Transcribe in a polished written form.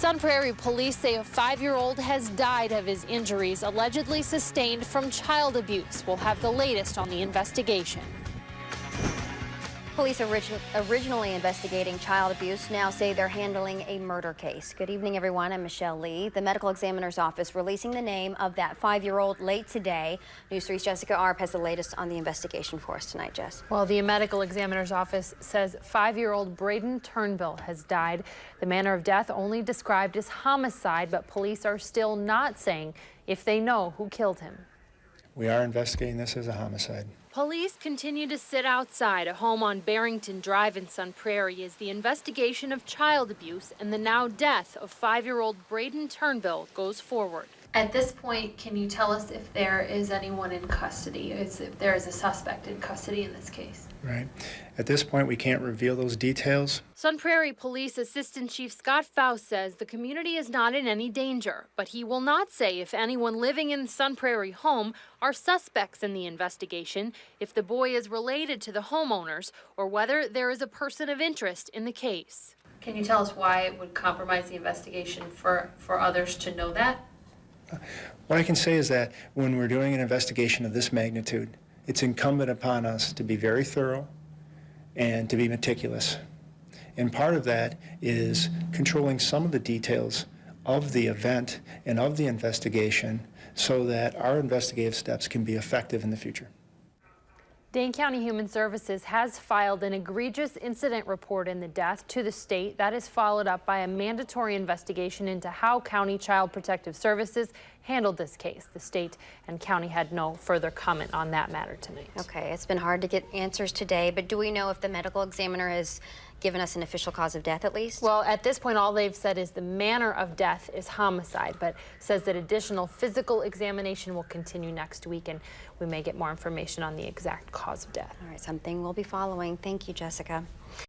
Sun Prairie police say a 5-year-old has died of his injuries allegedly sustained from child abuse. We'll have the latest on the investigation. Police originally investigating child abuse now say they're handling a murder case. Good evening, everyone. I'm Michelle Lee. The medical examiner's office releasing the name of that 5-year-old late today. News 3's Jessica Arp has the latest on the investigation for us tonight, Jess. Well, the medical examiner's office says 5-year-old Brayden Turnbill has died. The manner of death only described as homicide, but police are still not saying if they know who killed him. We are investigating this as a homicide. Police continue to sit outside a home on Barrington Drive in Sun Prairie as the investigation of child abuse and the now death of 5-year-old Brayden Turnbill goes forward. At this point, can you tell us if there is anyone in custody, if there is a suspect in custody in this case? Right. At this point, we can't reveal those details. Sun Prairie Police Assistant Chief Scott Faust says the community is not in any danger, but he will not say if anyone living in the Sun Prairie home are suspects in the investigation, if the boy is related to the homeowners, or whether there is a person of interest in the case. Can you tell us why it would compromise the investigation for others to know that? What I can say is that when we're doing an investigation of this magnitude, it's incumbent upon us to be very thorough and to be meticulous. And part of that is controlling some of the details of the event and of the investigation so that our investigative steps can be effective in the future. Dane County Human Services has filed an egregious incident report in the death to the state. That is followed up by a mandatory investigation into how County Child Protective Services handled this case. The state and county had no further comment on that matter tonight. Okay, it's been hard to get answers today, but do we know if the medical examiner has given us an official cause of death at least? Well, at this point, all they've said is the manner of death is homicide, but says that additional physical examination will continue next week, and we may get more information on the exact cause of death. All right, something we'll be following. Thank you, Jessica.